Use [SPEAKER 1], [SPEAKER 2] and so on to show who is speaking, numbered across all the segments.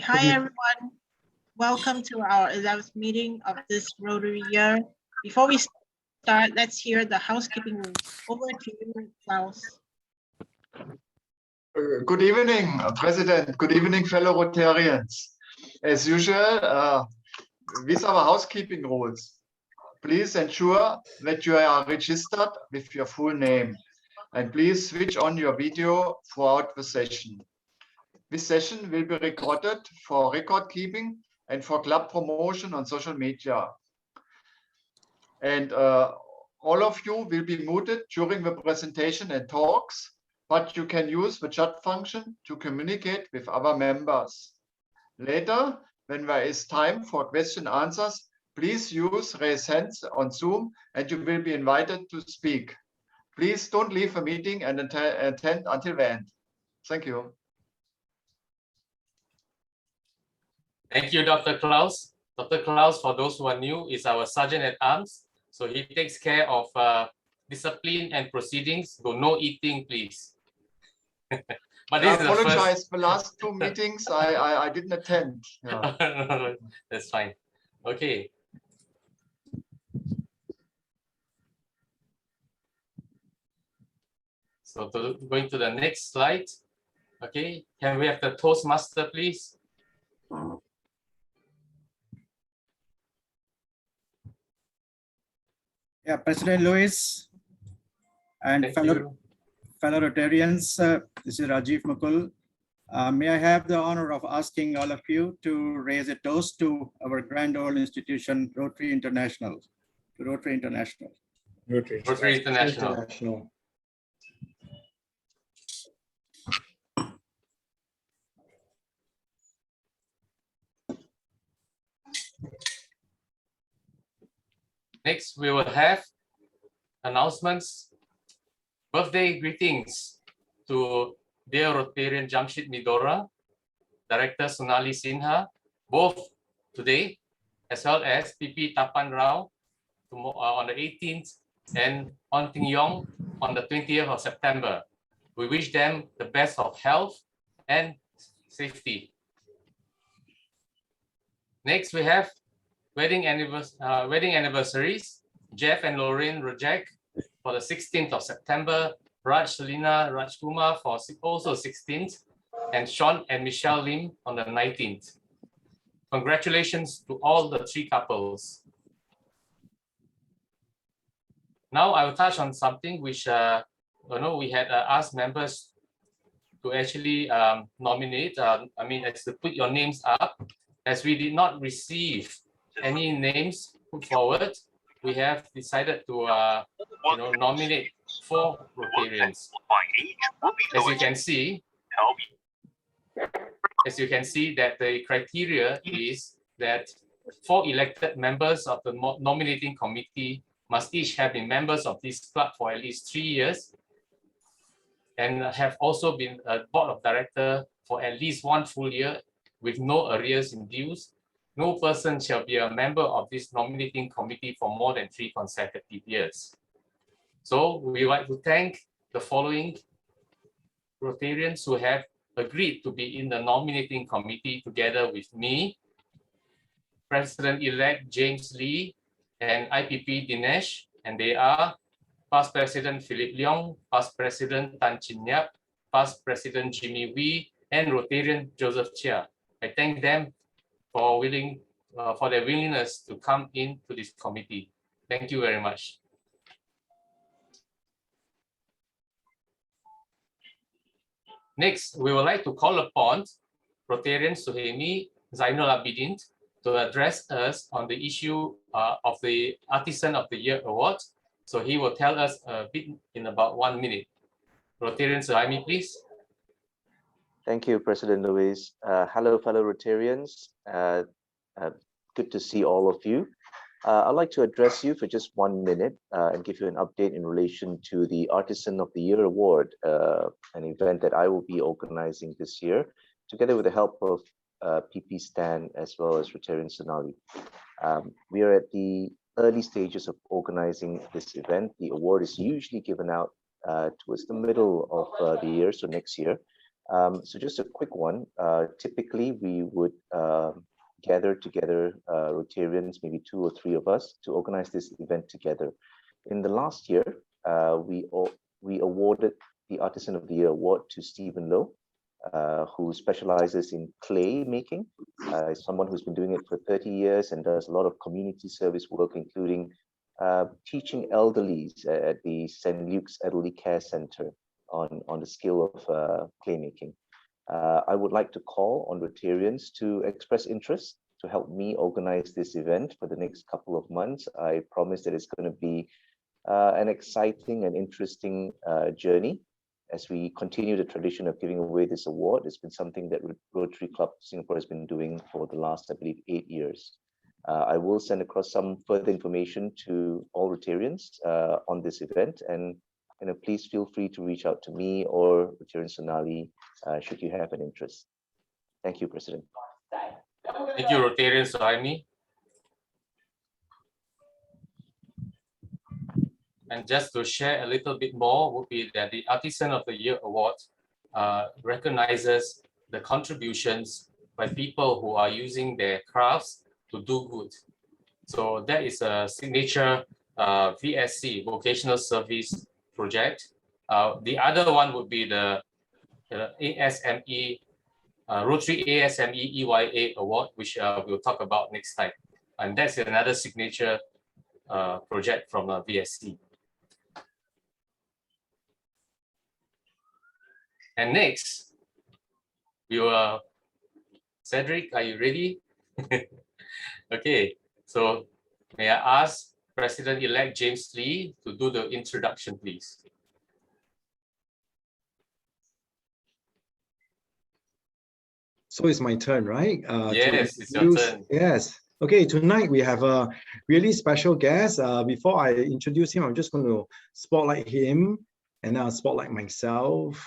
[SPEAKER 1] hi everyone. Welcome to our 11th meeting of this Rotary year. Before we start, let's hear the housekeeping rules. Over to you, Klaus.
[SPEAKER 2] Good evening, President. Good evening, fellow Rotarians. As usual, with our housekeeping rules, please ensure that you are registered with your full name, and please switch on your video throughout the session. This session will be recorded for record keeping and for club promotion on social media. And all of you will be muted during the presentation and talks, but you can use the chat function to communicate with other members. Later, when there is time for question answers, please use raise hands on Zoom and you will be invited to speak. Please don't leave the meeting and attend until the end. Thank you.
[SPEAKER 3] Thank you, Dr. Klaus. Dr. Klaus, for those who are new, is our Sergeant at Arms. So he takes care of discipline and proceedings. So no eating, please. But this
[SPEAKER 2] I apologize. The last two meetings I didn't attend. Yeah.
[SPEAKER 3] No, that's fine. Okay. So going to the next slide. Okay. Can we have the Toastmaster, please?
[SPEAKER 4] Yeah, President Lewis and fellow Rotarians, this is Rajiv Mukul. May I have the honor of asking all of you to raise a toast to our grand old institution, Rotary International. Rotary International.
[SPEAKER 3] Rotary International. Next, we will have announcements. Birthday greetings to dear Rotarian Jamshid Midora, Director Sonali Sinha, both today, as well as PP Tapan Rao on the 18th and On Ting Yong on the 20th of September. We wish them the best of health and safety. Next, we have wedding anniversaries. Jeff and Lorraine Rojek for the 16th of September, Raj Selina Rajkumar for also 16th, and Sean and Michelle Lim on the 19th. Congratulations to all the three couples. Now I will touch on something which we had asked members to actually nominate. To put your names up. As we did not receive any names put forward, we have decided to nominate 4 Rotarians. As you can see that the criteria is that 4 elected members of the nominating committee must each have been members of this club for at least 3 years and have also been a board of director for at least 1 full year with no arrears in dues. No person shall be a member of this nominating committee for more than 3 consecutive years. So we would like to thank the following Rotarians who have agreed to be in the nominating committee together with me, President-elect James Lee, and IPP Dinesh, and they are Past President Philip Leong, Past President Tan Chin Yap, Past President Jimmy Wee, and Rotarian Joseph Chia. I thank them for their willingness to come into this committee. Thank you very much. Next, we would like to call upon Rotarian Suhaimi Zainul Abidin to address us on the issue of the Artisan of the Year Award. So he will tell us a bit in about 1 minute. Rotarian Suhaimi, please.
[SPEAKER 5] Thank you, President Lewis. Hello, fellow Rotarians. Good to see all of you. I'd like to address you for just 1 minute and give you an update in relation to the Artisan of the Year Award, an event that I will be organizing this year, together with the help of PP Stan as well as Rotarian Sonali. We are at the early stages of organizing this event. The award is usually given out towards the middle of the year, so next year. So just a quick one. Typically, we would gather together Rotarians, maybe 2 or 3 of us, to organize this event together. In the last year, we awarded the Artisan of the Year award to Stephen Lowe, who specializes in clay making. Someone who's been doing it for 30 years and does a lot of community service work, including teaching elderlies at the St. Luke's Elderly Care Center on the skill of clay making. I would like to call on Rotarians to express interest to help me organize this event for the next couple of months. I promise that it's going to be an exciting and interesting journey as we continue the tradition of giving away this award. It's been something that Rotary Club of Singapore has been doing for the last, I believe, 8 years. I will send across some further information to all Rotarians on this event, and please feel free to reach out to me or Rotarian Sonali should you have an interest. Thank you, President.
[SPEAKER 3] Thank you, Rotarian Sohaimi. And just to share a little bit more, would be that the Artisan of the Year Award recognizes the contributions by people who are using their crafts to do good. So that is a signature VSC, Vocational Service Project. The other one would be the ASME, Rotary ASME EYA Award, which we'll talk about next time. And that's another signature project from VSC. And next, we will, Cedric, are you ready? Okay, so may I ask President-elect James Lee to do the introduction, please.
[SPEAKER 6] So it's my turn, right?
[SPEAKER 3] Yes, it's your turn.
[SPEAKER 6] Yes. Okay, tonight we have a really special guest. Before I introduce him, I'm just going to spotlight him and I'll spotlight myself.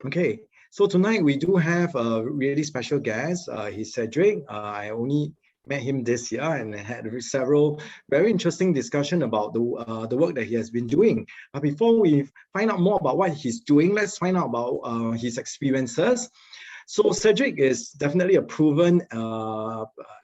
[SPEAKER 6] Okay, so tonight we do have a really special guest. He's Cedric. I only met him this year and had several very interesting discussion about the work that he has been doing. But before we find out more about what he's doing, let's find out about his experiences. So Cedric is definitely a proven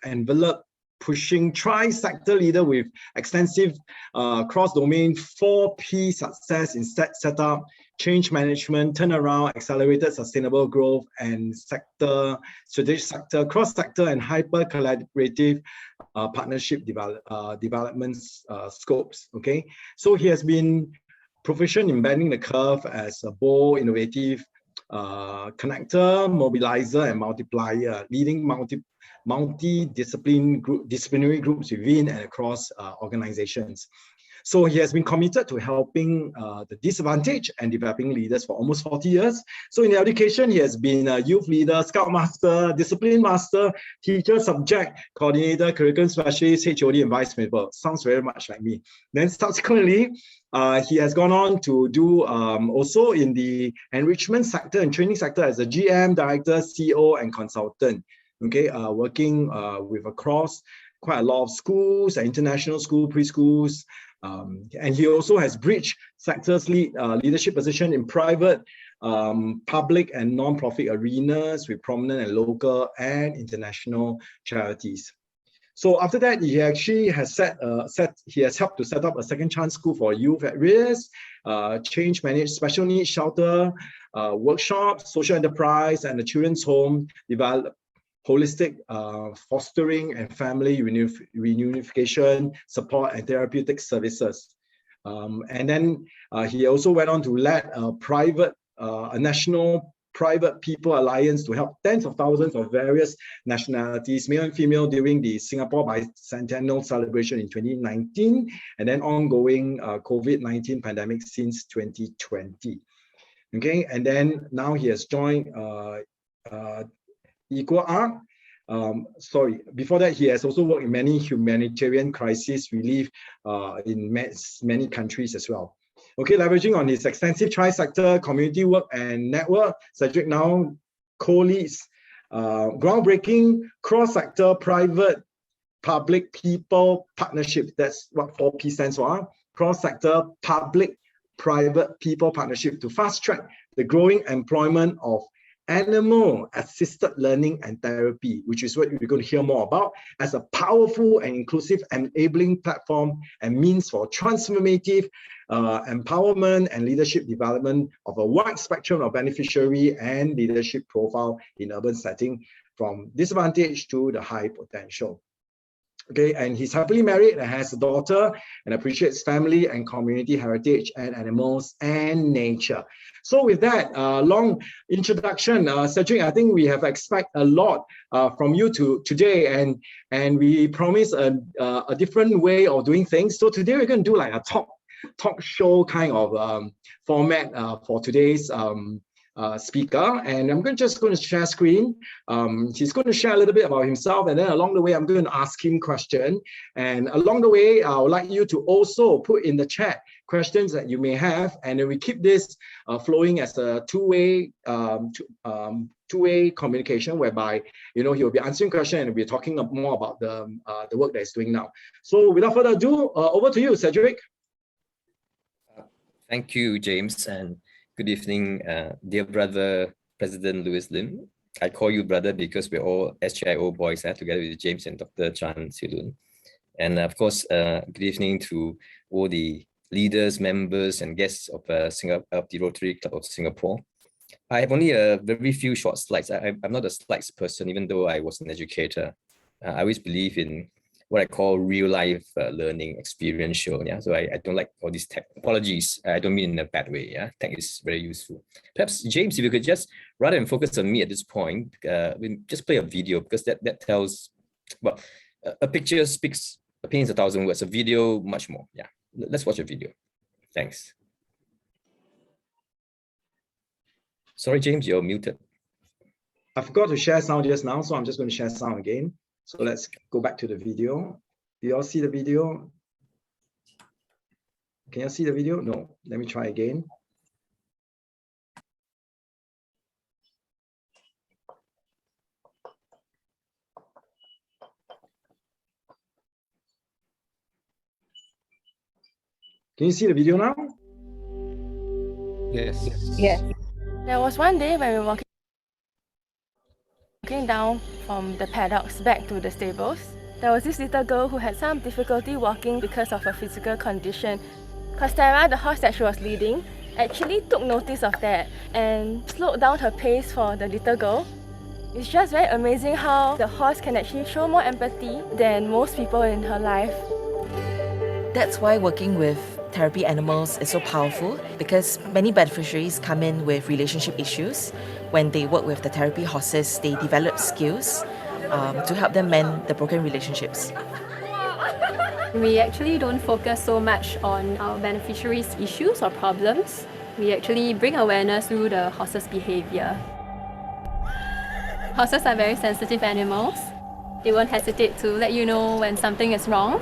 [SPEAKER 6] envelope pushing tri-sector leader with extensive cross-domain 4P success in setup, change management, turnaround, accelerated sustainable growth, and sector, strategic sector, cross-sector, and hyper-collaborative partnership developments scopes. Okay, so he has been proficient in bending the curve as a bold, innovative connector, mobilizer, and multiplier, leading multidisciplinary groups within and across organizations. So he has been committed to helping the disadvantaged and developing leaders for almost 40 years. So in education, he has been a youth leader, scout master, discipline master, teacher, subject coordinator, curriculum specialist, HOD, and vice principal. Sounds very much like me. Then subsequently, he has gone on to do also in the enrichment sector and training sector as a GM, director, CEO, and consultant. Okay, working with across quite a lot of schools, international school, preschools, and he also has bridged sectors leadership position in private, public, and non-profit arenas with prominent and local and international charities. So after that, he actually has helped to set up a second chance school for youth at risk, change manage special needs shelter, workshops, social enterprise, and the children's home, develop holistic fostering and family reunification support and therapeutic services. And then he also went on to lead a national private people alliance to help tens of thousands of various nationalities, male and female, during the Singapore bicentennial celebration in 2019, and then ongoing COVID-19 pandemic since 2020. Okay, and then now he has joined Equal Arc. Before that, he has also worked in many humanitarian crisis relief in many countries as well. Okay, leveraging on his extensive tri-sector community work and network, Cedric now co-leads groundbreaking cross-sector private public people partnership. That's what 4P stands for. Cross-sector public private people partnership to fast-track the growing employment of animal-assisted learning and therapy, which is what we're going to hear more about, as a powerful and inclusive enabling platform and means for transformative empowerment and leadership development of a wide spectrum of beneficiary and leadership profile in urban setting, from disadvantage to the high potential. Okay, and he's happily married and has a daughter and appreciates family and community heritage and animals and nature. So with that long introduction, Cedric, I think we have expect a lot from you today, and we promise a different way of doing things. So today we're going to do like a talk show kind of format for today's speaker, and I'm just going to share screen. He's going to share a little bit about himself, and then along the way I'm going to ask him questions, and along the way I would like you to also put in the chat questions that you may have, and then we keep this flowing as a two-way communication, whereby he'll be answering questions and we'll be talking more about the work that he's doing now. So without further ado, over to you, Cedric.
[SPEAKER 7] Thank you, James, and good evening, dear brother, President Louis Lim. I call you brother because we're all SGIO boys, together with James and Dr. Chan Silun. And of course, good evening to all the leaders, members, and guests of the Rotary Club of Singapore. I have only a very few short slides. I'm not a slides person, even though I was an educator. I always believe in what I call real life learning, experiential. Yeah, so I don't like all these tech. Apologies, I don't mean in a bad way. Yeah, tech is very useful. Perhaps James, if you could just, rather than focus on me at this point, just play a video, because that tells, well, a picture paints 1,000 words. A video, much more. Yeah, let's watch a video. Thanks. Sorry, James, you're muted.
[SPEAKER 6] I forgot to share sound just now, so I'm just going to share sound again. So let's go back to the video. Do you all see the video? Can you see the video? No. Let me try again. Can you see the video now?
[SPEAKER 7] Yes.
[SPEAKER 8] Yes. There was one day when we were walking down from the paddocks back to the stables. There was this little girl who had some difficulty walking because of her physical condition. Costera, the horse that she was leading, actually took notice of that and slowed down her pace for the little girl. It's just very amazing how the horse can actually show more empathy than most people in her life.
[SPEAKER 9] That's why working with therapy animals is so powerful, because many beneficiaries come in with relationship issues. When they work with the therapy horses, they develop skills to help them mend the broken relationships.
[SPEAKER 10] We actually don't focus so much on our beneficiaries' issues or problems. We actually bring awareness through the horse's behavior. Horses are very sensitive animals. They won't hesitate to let you know when something is wrong.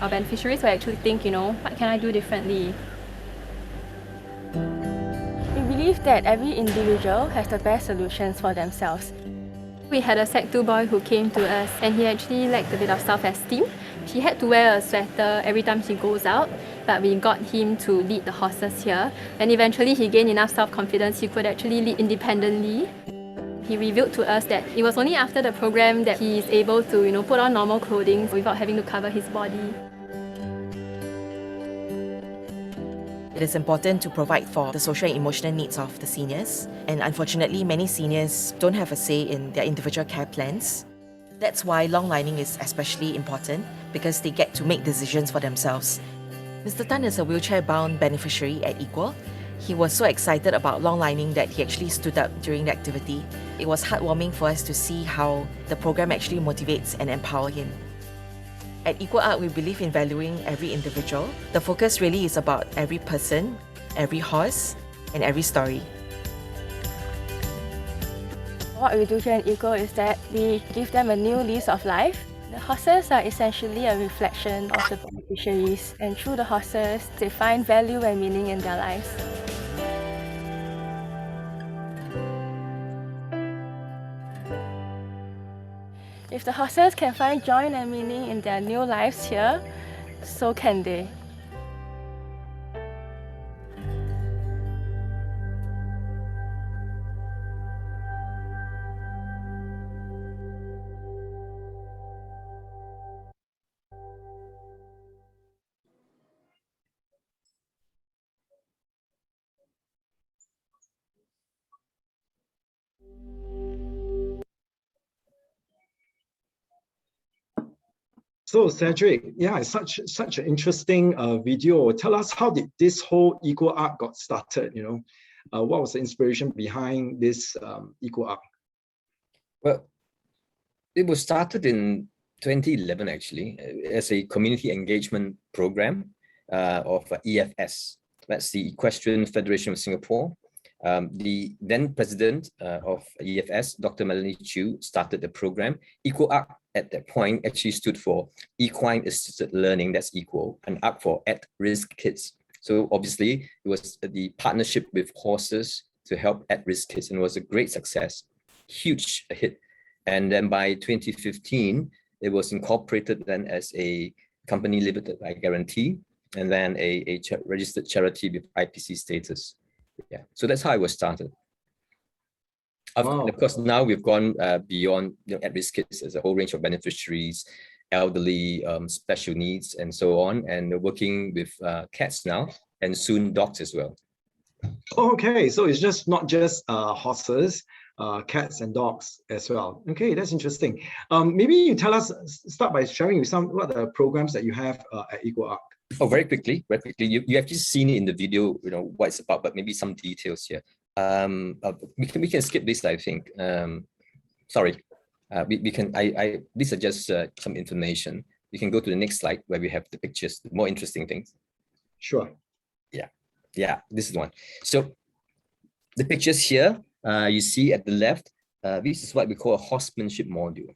[SPEAKER 10] Our beneficiaries will actually think, what can I do differently?
[SPEAKER 8] We believe that every individual has the best solutions for themselves.
[SPEAKER 10] We had a Sec 2 boy who came to us, and he actually lacked a bit of self-esteem. He had to wear a sweater every time he goes out, but we got him to lead the horses here, and eventually he gained enough self-confidence he could actually lead independently. He revealed to us that it was only after the program that he is able to, put on normal clothing without having to cover his body.
[SPEAKER 9] It is important to provide for the social and emotional needs of the seniors, and unfortunately many seniors don't have a say in their individual care plans. That's why long lining is especially important, because they get to make decisions for themselves. Mr. Tan is a wheelchair-bound beneficiary at Equal. He was so excited about long lining that he actually stood up during the activity. It was heartwarming for us to see how the program actually motivates and empowers him. At Equal Art, we believe in valuing every individual. The focus really is about every person, every horse, and every story.
[SPEAKER 8] What we do here in Equal is that we give them a new lease of life. The horses are essentially a reflection of the beneficiaries, and through the horses, they find value and meaning in their lives. If the horses can find joy and meaning in their new lives here, so can they.
[SPEAKER 6] So Cedric, yeah, it's such an interesting video. Tell us, how did this whole Eco Arc got started? What was the inspiration behind this Eco Arc?
[SPEAKER 7] Well, it was started in 2011 actually as a community engagement program of EFS. That's the Equestrian Federation of Singapore. The then president of EFS, Dr. Melanie Chew, started the program. Eco Arc at that point actually stood for Equine Assisted Learning, that's equal, and ARC for At-Risk Kids. So obviously it was the partnership with horses to help at-risk kids, and it was a great success, huge hit. And then by 2015, it was incorporated then as a company limited by guarantee, and then a registered charity with IPC status. Yeah, so that's how it was started.
[SPEAKER 6] Wow.
[SPEAKER 7] Of course, now we've gone beyond at-risk kids. There's a whole range of beneficiaries, elderly, special needs, and so on. And we're working with cats now, and soon dogs as well.
[SPEAKER 6] Okay, so it's just not just horses, cats and dogs as well. Okay, that's interesting. Maybe you tell us, start by sharing with what are the programs that you have at Eco Arc.
[SPEAKER 7] Oh, very quickly. You have just seen it in the video, what it's about, but maybe some details here. We can skip this, I think. Sorry, these are just some information. You can go to the next slide where we have the pictures, the more interesting things.
[SPEAKER 6] Sure.
[SPEAKER 7] Yeah, this is the one. So the pictures here, you see at the left, this is what we call a horsemanship module.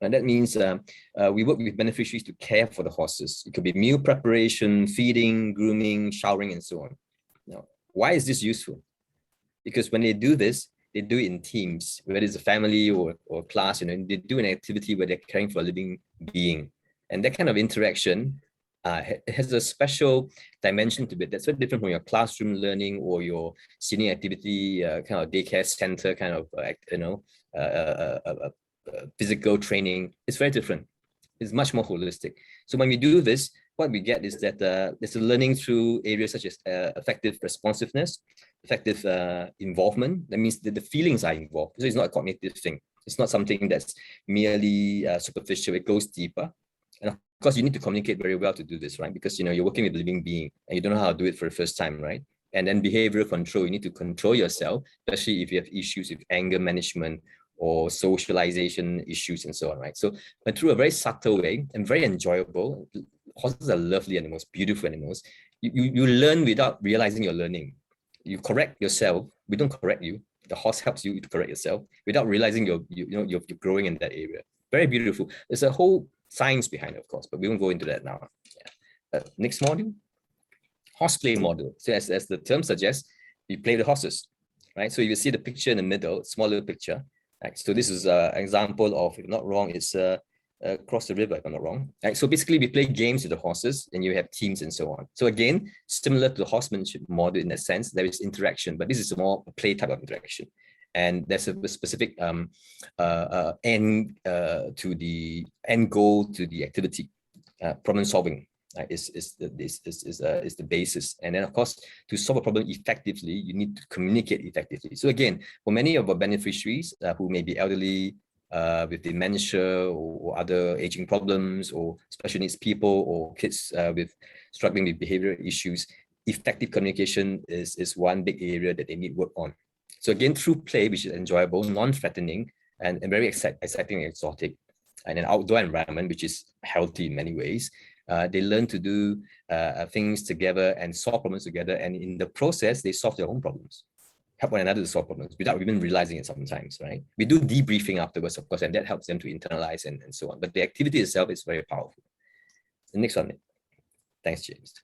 [SPEAKER 7] And that means we work with beneficiaries to care for the horses. It could be meal preparation, feeding, grooming, showering, and so on. Now, why is this useful? Because when they do this, they do it in teams, whether it's a family or class, they do an activity where they're caring for a living being. And that kind of interaction has a special dimension to it that's very different from your classroom learning or your senior activity, kind of daycare center, kind of, physical training. It's very different. It's much more holistic. So when we do this, what we get is that there's a learning through areas such as effective responsiveness, effective involvement. That means that the feelings are involved. So it's not a cognitive thing. It's not something that's merely superficial. It goes deeper. And of course, you need to communicate very well to do this, right? Because you're working with a living being and you don't know how to do it for the first time, right? And then behavioral control, you need to control yourself, especially if you have issues with anger management or socialization issues and so on, right? So, but through a very subtle way and very enjoyable, horses are lovely animals, beautiful animals. You learn without realizing you're learning. You correct yourself. We don't correct you. The horse helps you to correct yourself without realizing you're growing in that area. Very beautiful. There's a whole science behind it, of course, but we won't go into that now. Yeah. Next module, horseplay model. So as the term suggests, we play the horses, right? So you see the picture in the middle, small little picture. Right? So this is an example of, if I'm not wrong, it's across the river, if I'm not wrong. Right? So basically we play games with the horses and you have teams and so on. So again, similar to the horsemanship model in that sense, there is interaction, but this is more a play type of interaction. And there's a specific end to the end goal to the activity. Problem solving is the basis. And then of course, to solve a problem effectively, you need to communicate effectively. So again, for many of our beneficiaries who may be elderly, with dementia or other aging problems, or special needs people, or kids with struggling with behavioral issues, effective communication is one big area that they need work on. So again, through play, which is enjoyable, non-threatening, and very exciting and exotic, and an outdoor environment, which is healthy in many ways, they learn to do things together and solve problems together. And in the process, they solve their own problems, help one another to solve problems without even realizing it sometimes, right? We do debriefing afterwards, of course, and that helps them to internalize and so on. But the activity itself is very powerful. The next one. Thanks, James.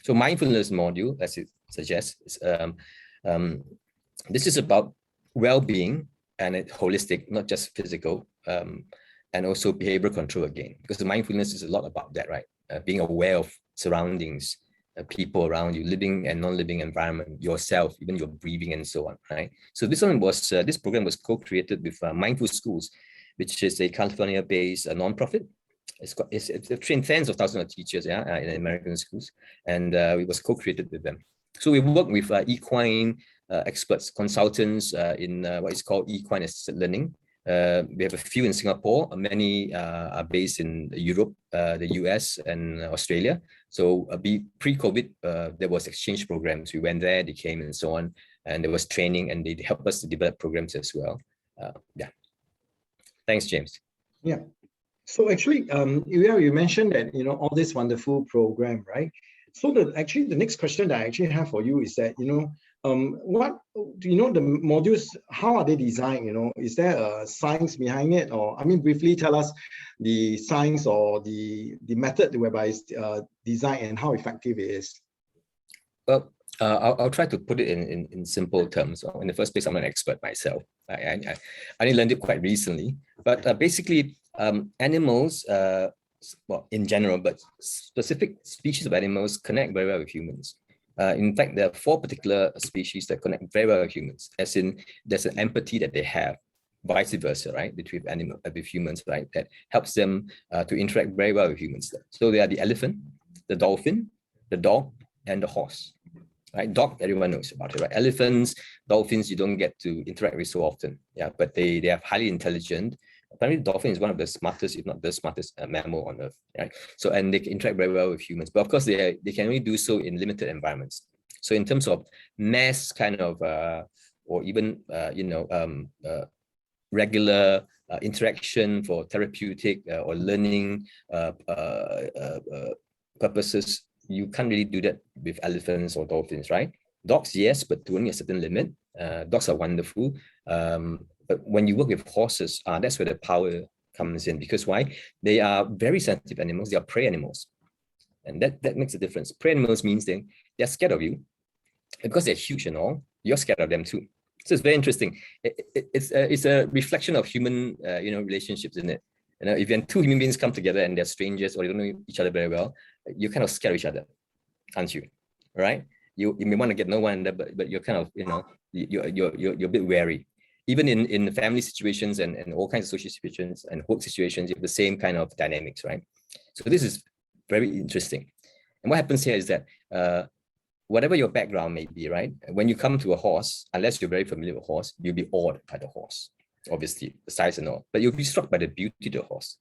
[SPEAKER 7] So mindfulness module, as it suggests, is, this is about well-being, and it's holistic, not just physical, and also behavioral control again, because the mindfulness is a lot about that, right? Being aware of surroundings, people around you, living and non-living environment, yourself, even your breathing and so on, right? So this one was, this program was co-created with Mindful Schools, which is a California-based nonprofit. It's trained tens of thousands of teachers, in American schools, and it was co-created with them. So we work with equine experts, consultants in what is called equine assisted learning. We have a few in Singapore, many are based in Europe, the US and Australia. So pre-COVID, there was exchange programs. We went there, they came and so on, and there was training and they helped us to develop programs as well. Yeah. Thanks, James.
[SPEAKER 6] Yeah. So actually, you mentioned that, all this wonderful program, right? So the next question that I actually have for you is that, what do the modules, how are they designed? Is there a science behind it? Or, I mean, briefly tell us the science or the method whereby it's designed and how effective it is.
[SPEAKER 7] Well, I'll try to put it in simple terms. In the first place, I'm not an expert myself. I only learned it quite recently. But basically, animals, well, in general, but specific species of animals connect very well with humans. In fact, there are 4 particular species that connect very well with humans, as in there's an empathy that they have, vice versa, right, between with humans, right, that helps them to interact very well with humans. So they are the elephant, the dolphin, the dog, and the horse. Right, dog, everyone knows about it, right? Elephants, dolphins, you don't get to interact with so often, yeah, but they are highly intelligent. Apparently, dolphin is one of the smartest, if not the smartest mammal on Earth, right? So, and they can interact very well with humans, but of course, they can only do so in limited environments. So, in terms of mass kind of, or even regular interaction for therapeutic or learning purposes, you can't really do that with elephants or dolphins, right? Dogs, yes, but to only a certain limit. Dogs are wonderful. But when you work with horses, that's where the power comes in. Because why? They are very sensitive animals. They are prey animals. And that makes a difference. Prey animals means they're scared of you. And because they're huge and all, you're scared of them too. So it's very interesting. It's a reflection of human relationships, isn't it? If 2 human beings come together and they're strangers or they don't know each other very well, you're kind of scared of each other, aren't you? Right? You may want to get no one, but you're kind of, you're a bit wary. Even in family situations and all kinds of social situations and work situations, you have the same kind of dynamics, right? So this is very interesting. And what happens here is that whatever your background may be, right? When you come to a horse, unless you're very familiar with a horse, you'll be awed by the horse, obviously, the size and all, but you'll be struck by the beauty of the horse.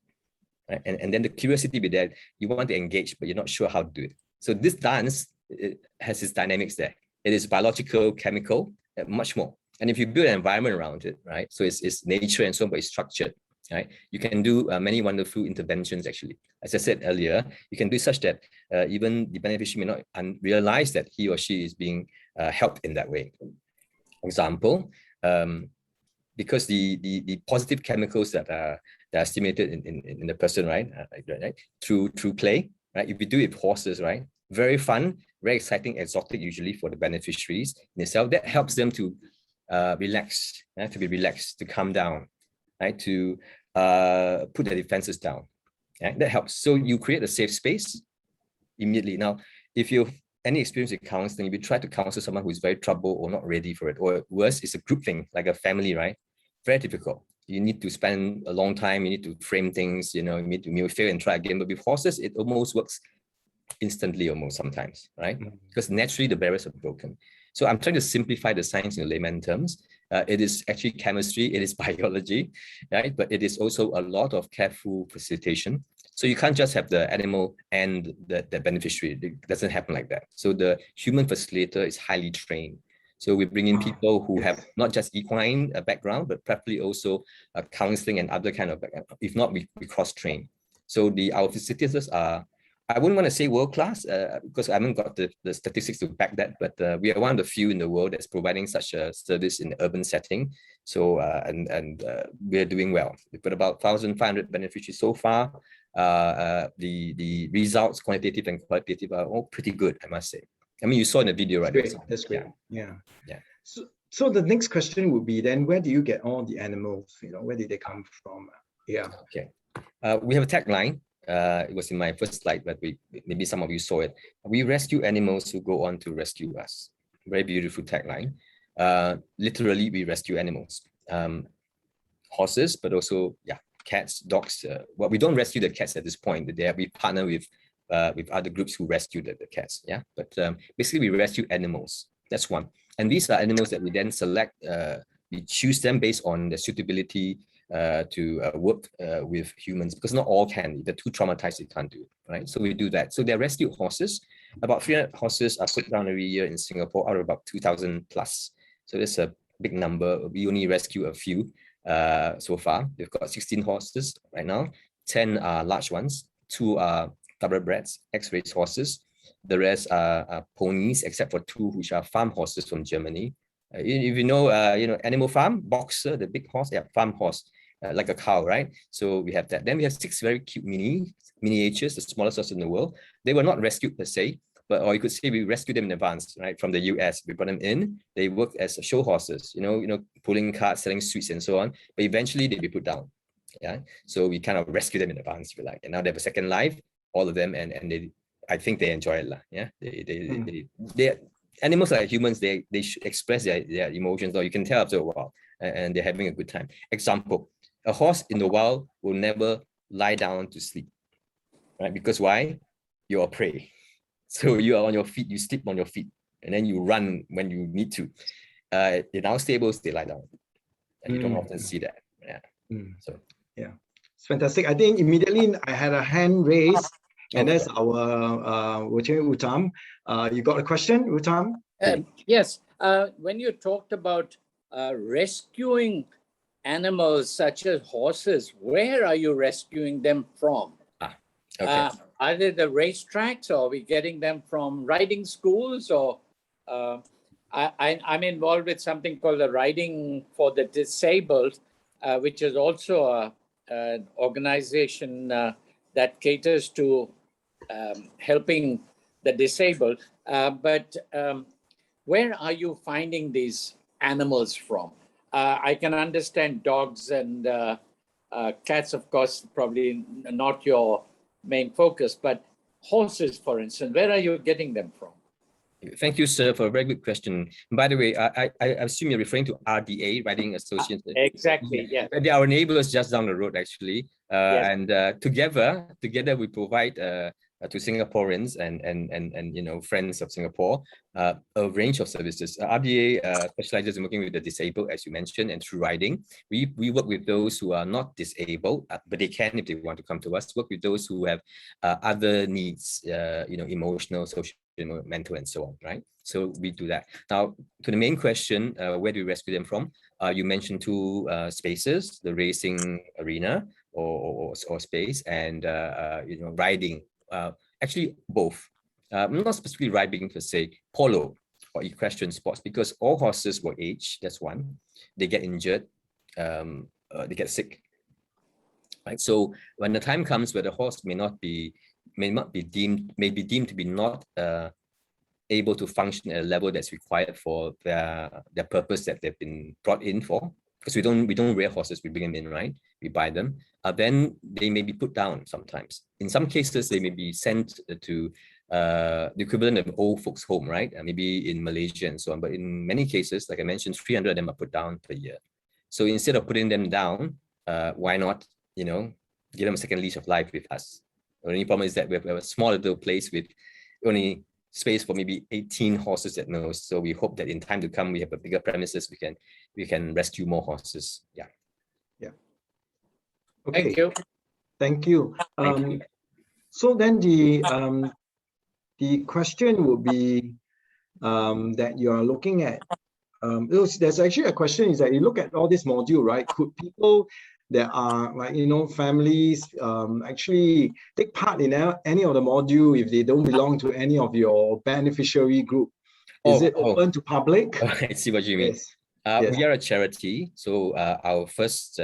[SPEAKER 7] Right? And then the curiosity be there, you want to engage, but you're not sure how to do it. So this dance, it has its dynamics there. It is biological, chemical, much more. And if you build an environment around it, right? So it's nature and so on, but it's structured, right? You can do many wonderful interventions, actually. As I said earlier, you can do such that even the beneficiary may not realize that he or she is being helped in that way. For example, because the positive chemicals that are stimulated in the person, right, through play, right? If you do it with horses, right, very fun, very exciting, exotic usually for the beneficiaries in itself. That helps them to relax, to be relaxed, to calm down, right, to put their defenses down. Right? That helps. So you create a safe space immediately. Now, if you have any experience with counseling, if you try to counsel someone who is very troubled or not ready for it, or worse, it's a group thing, like a family, right? Very difficult. You need to spend a long time, you need to frame things, you need to fail and try again. But with horses, it almost works instantly, almost sometimes, right? Because naturally the barriers are broken. So I'm trying to simplify the science in layman terms. It is actually chemistry, it is biology, right? But it is also a lot of careful facilitation. So you can't just have the animal and the beneficiary. It doesn't happen like that. So the human facilitator is highly trained. So we bring in people who have not just equine background, but preferably also counseling and other kind of background. If not, we cross-train. So our facilitators are, I wouldn't want to say world-class because I haven't got the statistics to back that, but we are one of the few in the world that's providing such a service in the urban setting. So, we're doing well. We've got about 1,500 beneficiaries so far. The results, quantitative and qualitative, are all pretty good, I must say. I mean, you saw in the video, right?
[SPEAKER 6] That's great. Yeah. So the next question would be then, where do you get all the animals? Where did they come from? Yeah.
[SPEAKER 7] Okay. We have a tagline. It was in my first slide, but maybe some of you saw it. We rescue animals who go on to rescue us. Very beautiful tagline. Literally, we rescue animals. Horses, but also, cats, dogs. Well, we don't rescue the cats at this point. We partner with with other groups who rescue the cats. Yeah, but basically we rescue animals. That's one. And these are animals that we then select. We choose them based on the suitability to work with humans, because not all can. They're too traumatized, they can't do it, right? So we do that. So they're rescued horses. About 300 horses are put down every year in Singapore, out of about 2,000 plus. So that's a big number. We only rescue a few so far. We've got 16 horses right now. 10 are large ones. 2 are thoroughbreds, X-race horses. The rest are ponies, except for 2 which are farm horses from Germany. If you know, Animal Farm, Boxer, the big horse, yeah, farm horse, like a cow, right? So we have that. Then we have 6 very cute miniatures, the smallest horses in the world. They were not rescued per se, but or you could say we rescued them in advance, right? From the US, we brought them in. They worked as show horses, pulling carts, selling sweets, and so on. But eventually they be put down. Yeah, so we kind of rescue them in advance, if you like, and now they have a second life, all of them, and they, I think they enjoy it, yeah. They animals are like humans. They express their emotions, or you can tell after a while, and they're having a good time. Example: a horse in the wild will never lie down to sleep, right? Because why? You're a prey, so you are on your feet. You sleep on your feet, and then you run when you need to. In our stables, they lie down, and you don't often see that. Yeah. So
[SPEAKER 6] yeah, it's fantastic. I think immediately I had a hand raised. And that's our Utam. You got a question, Utam?
[SPEAKER 11] Yes. When you talked about rescuing animals such as horses, where are you rescuing them from?
[SPEAKER 7] Okay.
[SPEAKER 11] Are they the racetracks, or are we getting them from riding schools? Or I'm involved with something called the Riding for the Disabled, which is also an organization that caters to helping the disabled. But where are you finding these animals from? I can understand dogs and cats, of course, probably not your main focus, but horses, for instance, where are you getting them from?
[SPEAKER 7] Thank you, sir, for a very good question. By the way, I assume you're referring to RDA, Riding Association.
[SPEAKER 11] Exactly, yeah.
[SPEAKER 7] They are our neighbors just down the road, actually.
[SPEAKER 11] Yes.
[SPEAKER 7] And together we provide to Singaporeans and friends of Singapore a range of services. RDA specializes in working with the disabled, as you mentioned, and through riding. We work with those who are not disabled, but they can, if they want to come to us, work with those who have other needs, emotional, social, mental, and so on, right? So we do that. Now, to the main question, where do we rescue them from? You mentioned 2 spaces: the racing arena or space, and riding. Actually, both. Not specifically riding per se, polo or equestrian sports, because all horses will age. That's one. They get injured. They get sick. Right. So when the time comes where the horse may be deemed to be not able to function at a level that's required for their purpose that they've been brought in for, because we don't rear horses, we bring them in, right? We buy them. Then they may be put down sometimes. In some cases, they may be sent to the equivalent of old folks' home, right? Maybe in Malaysia and so on. But in many cases, like I mentioned, 300 of them are put down per year. So instead of putting them down, why not, give them a second lease of life with us? The only problem is that we have a small little place with only space for maybe 18 horses at most. So we hope that in time to come, we have a bigger premises. We can rescue more horses. Yeah.
[SPEAKER 6] Yeah. Okay.
[SPEAKER 11] Thank you.
[SPEAKER 6] Thank you.
[SPEAKER 7] Thank you.
[SPEAKER 6] So then the question would be that you are looking at. There's actually a question is that you look at all this module, right? Could people that are families actually take part in any of the module if they don't belong to any of your beneficiary group? Is it open to public?
[SPEAKER 7] I see what you mean.
[SPEAKER 6] Yes. Yes.
[SPEAKER 7] We are a charity, so our first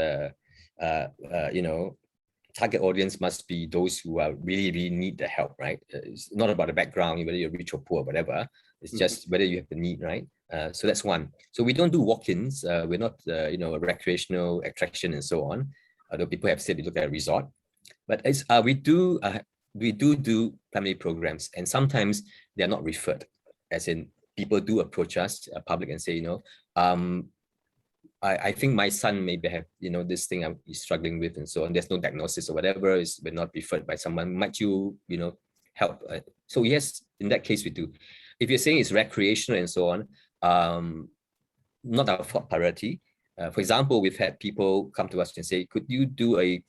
[SPEAKER 7] target audience must be those who are really need the help, right? It's not about the background, whether you're rich or poor, whatever. It's just whether you have the need, right? So that's one. So we don't do walk-ins. We're not, a recreational attraction and so on. Although people have said we look at a resort, but it's we do family programs, and sometimes they are not referred. As in, people do approach us, public, and say, I think my son maybe have this thing I'm struggling with and so on. There's no diagnosis or whatever. We're not referred by someone. Might you help. So yes, in that case we do. If you're saying it's recreational and so on, not our top priority. For example, we've had people come to us and say, could you do a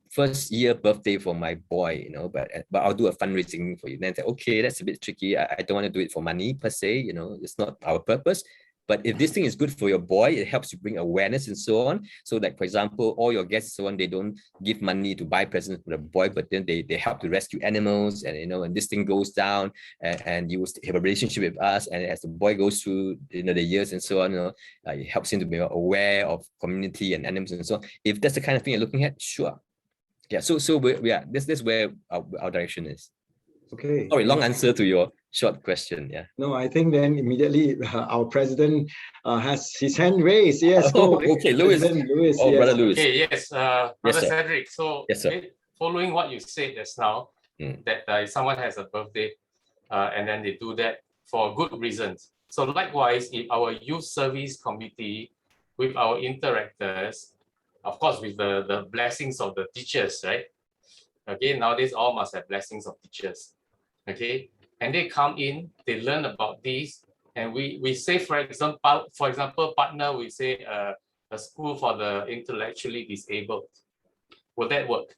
[SPEAKER 7] first year birthday for my boy, but I'll do a fundraising for you. Then I say, okay, that's a bit tricky. I don't want to do it for money per se, it's not our purpose. But if this thing is good for your boy, it helps you bring awareness and so on. So like, for example, all your guests and so on, they don't give money to buy presents for the boy, but then they help to rescue animals, and and this thing goes down, and you will have a relationship with us. And as the boy goes through the years and so on, it helps him to be aware of community and animals and so on. If that's the kind of thing you're looking at, sure. Yeah, so this where our direction is.
[SPEAKER 6] Okay.
[SPEAKER 7] Sorry, long answer to your short question. Yeah.
[SPEAKER 6] No, I think then immediately our president has his hand raised. Yes, go.
[SPEAKER 7] Okay, Louis.
[SPEAKER 6] Louis,
[SPEAKER 7] oh,
[SPEAKER 6] yes.
[SPEAKER 7] Brother Louis.
[SPEAKER 3] Okay, yes, Brother
[SPEAKER 7] Yes, sir.
[SPEAKER 3] Cedric. So
[SPEAKER 7] Yes, sir.
[SPEAKER 3] following what you said just now, that if someone has a birthday and then they do that for good reasons. So likewise, in our youth service committee, with our interactors, of course, with the blessings of the teachers, right? Okay, nowadays all must have blessings of teachers. Okay, and they come in, they learn about this, and we say, for example, partner, we say a school for the intellectually disabled. Will that work?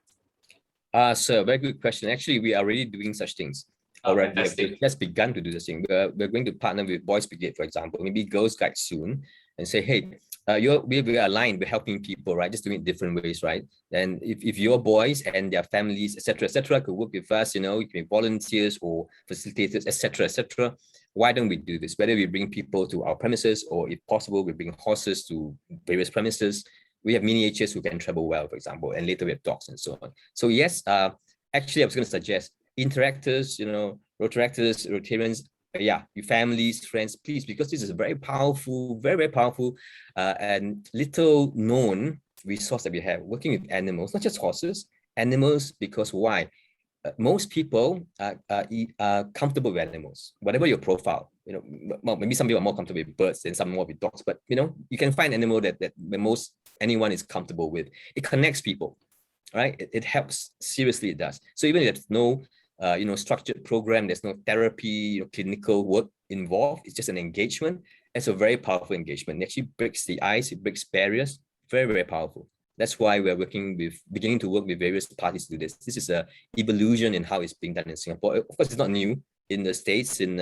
[SPEAKER 7] Sir, very good question. Actually, we are already doing such things. Already, we have just begun to do this thing. We're going to partner with Boys Brigade, for example, maybe Girls Guide soon, and say, hey, we're aligned, we're helping people, right? Just doing it different ways, right? And if your boys and their families, etc., could work with us, you can be volunteers or facilitators, etc., why don't we do this? Whether we bring people to our premises, or if possible, we bring horses to various premises. We have miniatures who can travel well, for example, and later we have dogs and so on. So yes, actually, I was going to suggest interactors, Rotaractors, Rotarians, your families, friends, please, because this is a very powerful, very powerful and little known resource that we have, working with animals, not just horses, animals, because why? Most people are comfortable with animals, whatever your profile. Well, maybe some people are more comfortable with birds and some more with dogs, but you can find an animal that most anyone is comfortable with. It connects people, right? It helps. Seriously, it does. So even if there's no structured program, there's no therapy, clinical work involved, it's just an engagement. It's a very powerful engagement. It actually breaks the ice, it breaks barriers. Very, very powerful. That's why we're beginning to work with various parties to do this. This is an evolution in how it's being done in Singapore. Of course, it's not new in the States, in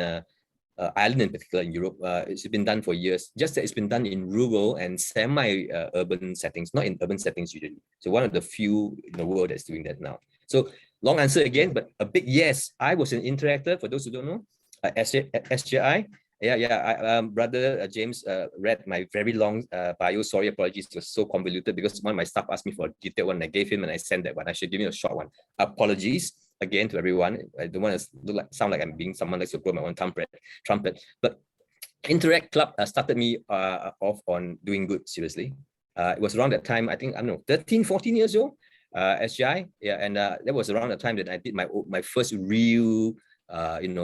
[SPEAKER 7] Ireland in particular, in Europe. It's been done for years, just that it's been done in rural and semi-urban settings, not in urban settings usually. So one of the few in the world that's doing that now. So long answer again, but a big yes. I was an interactor, for those who don't know, SJI. Brother James read my very long bio. Sorry, apologies, it was so convoluted because one of my staff asked me for a detailed one. I gave him and I sent that one. I should give him a short one. Apologies again to everyone. I don't want to sound like I'm being someone likes to blow my own trumpet. But Interact Club started me off on doing good, seriously. It was around that time, I think, I don't know, 13, 14 years old, SGI. Yeah, and that was around the time that I did my first real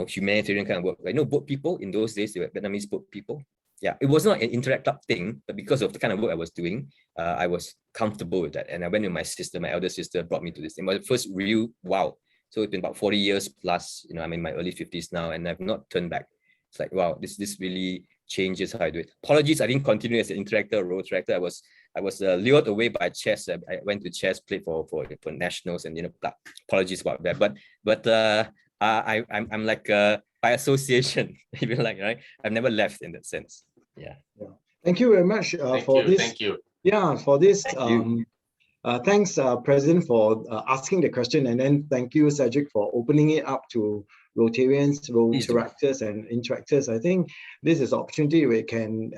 [SPEAKER 7] humanitarian kind of work. Boat people in those days, they were Vietnamese boat people. Yeah, it was not an Interact Club thing, but because of the kind of work I was doing, I was comfortable with that. And I went with my sister, my elder sister brought me to this thing. My first real wow. So it's been about 40 years plus, I'm in my early 50s now and I've not turned back. It's like, wow, this really changes how I do it. Apologies, I didn't continue as an interactor or Rotaractor. I was lured away by chess. I went to chess, played for nationals, and apologies about that. But I'm like by association, if you like, right? I've never left in that sense. Yeah.
[SPEAKER 6] Thank you very much for this.
[SPEAKER 3] Thank you.
[SPEAKER 6] Yeah, for this. Thanks, President, for asking the question, and then thank you, Cedric, for opening it up to Rotarians, Rotaractors, and Interactors. I think this is an opportunity we can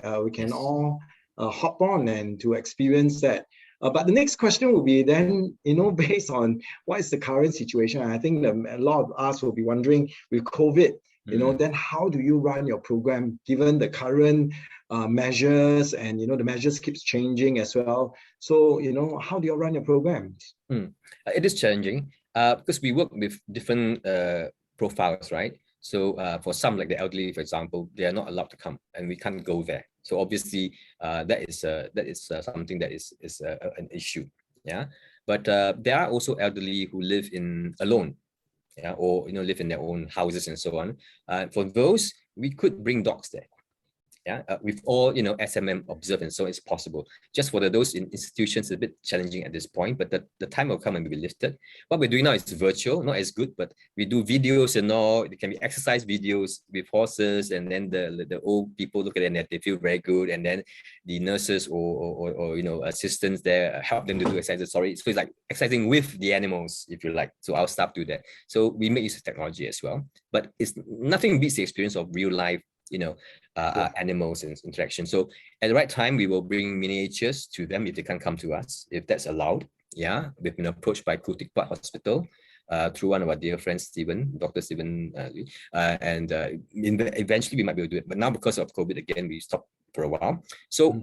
[SPEAKER 6] all hop on and to experience that. But the next question will be then, based on what is the current situation. I think a lot of us will be wondering with COVID, then how do you run your program given the current measures, and the measures keeps changing as well. So how do you run your programs?
[SPEAKER 7] It is challenging because we work with different profiles, right? So for some, like the elderly, for example, they are not allowed to come, and we can't go there. So obviously, that is something that is an issue. Yeah, but there are also elderly who live alone. yeah, or live in their own houses and so on. For those, we could bring dogs there. Yeah, with all SMM observed and so it's possible. Just for those institutions, it's a bit challenging at this point, but the time will come and be lifted. What we're doing now is virtual, not as good, but we do videos and all. It can be exercise videos with horses, and then the old people look at it and they feel very good, and then the nurses or assistants there help them to do exercises. So it's like exercising with the animals, if you like. So our staff do that. So we make use of technology as well, but it's nothing beats the experience of real life animals and interaction. So at the right time, we will bring miniatures to them if they can't come to us, if that's allowed. Yeah, we've been approached by Kutik Park Hospital through one of our dear friends, Dr. Stephen, and eventually we might be able to do it. But now because of COVID, again, we stopped for a while. So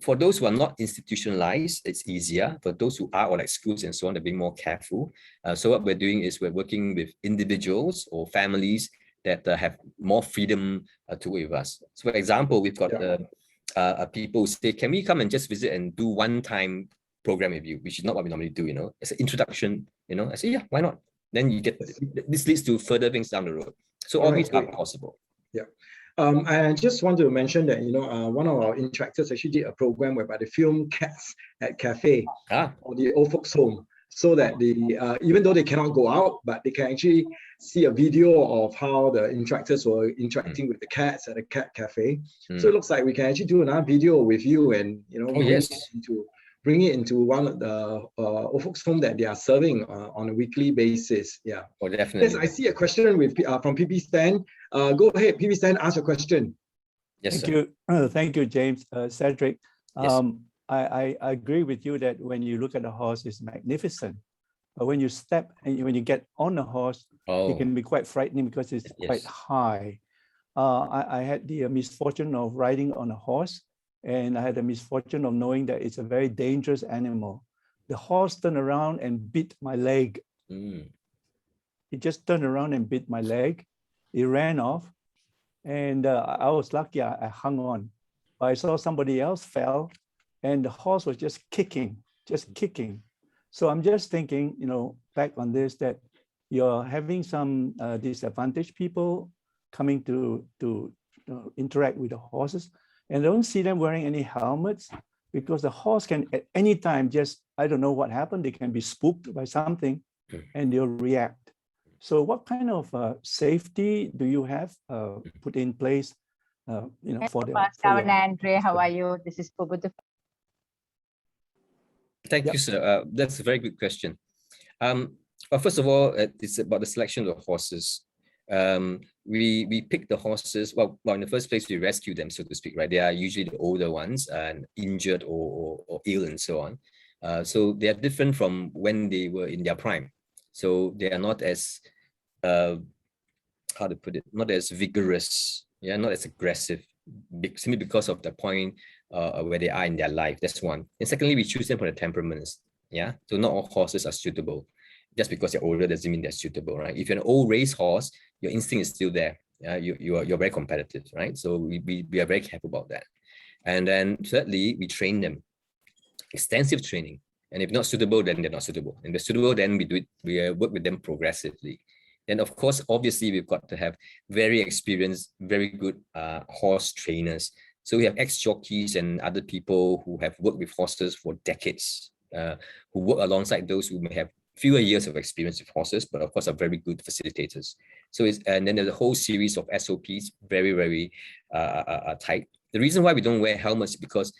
[SPEAKER 7] for those who are not institutionalized, it's easier. For those who are, or like schools and so on, they're being more careful. So what we're doing is we're working with individuals or families that have more freedom to work with us. So for example, we've got people who say, can we come and just visit and do one-time program with you, which is not what we normally do, It's an introduction, I say, yeah, why not? Then you get, this leads to further things down the road. So all these are possible.
[SPEAKER 6] Yeah. I just want to mention that, one of our interactors actually did a program whereby they filmed cats at cafe or the old folks home, so that even though they cannot go out, but they can actually see a video of how the interactors were interacting with the cats at a cat cafe. So it looks like we can actually do another video with you and, bring it into one of the old folks home that they are serving on a weekly basis. Yeah.
[SPEAKER 7] Oh, definitely.
[SPEAKER 6] Yes, I see a question from PP Stan. Go ahead, PP Stan, ask your question.
[SPEAKER 7] Yes,
[SPEAKER 12] thank you. Thank you, James. Cedric.
[SPEAKER 7] Yes.
[SPEAKER 12] I agree with you that when you look at the horse, it's magnificent. But when you step and when you get on the horse, it can be quite frightening because it's quite high. I had the misfortune of riding on a horse, and I had the misfortune of knowing that it's a very dangerous animal. The horse turned around and bit my leg. It just turned around and bit my leg. It ran off, and I was lucky I hung on. But I saw somebody else fell, and the horse was just kicking. So I'm just thinking, back on this, that you're having some disadvantaged people coming to interact with the horses, and I don't see them wearing any helmets, because the horse can at any time just, I don't know what happened, they can be spooked by something and they'll react. So what kind of safety do you have put in place, for the...
[SPEAKER 13] Andre, how are you? This is Pubutu.
[SPEAKER 7] Thank you, sir. That's a very good question. Well, first of all, it's about the selection of horses. We pick the horses. Well, in the first place, we rescue them, so to speak, right? They are usually the older ones and injured or ill and so on. So they are different from when they were in their prime. So they are not as, how to put it, not as vigorous, not as aggressive, simply because of the point where they are in their life. That's one. And secondly, we choose them for the temperaments. So not all horses are suitable. Just because they're older doesn't mean they're suitable, right? If you're an old race horse, your instinct is still there. You're very competitive, right? So we are very careful about that. And then thirdly, we train them, extensive training. And if not suitable, then they're not suitable. And if they're suitable, then we work with them progressively. And of course, obviously, we've got to have very experienced, very good horse trainers. So we have ex-jockeys and other people who have worked with horses for decades, who work alongside those who may have fewer years of experience with horses, but of course are very good facilitators. So and then there's a whole series of SOPs, very, very tight. The reason why we don't wear helmets is because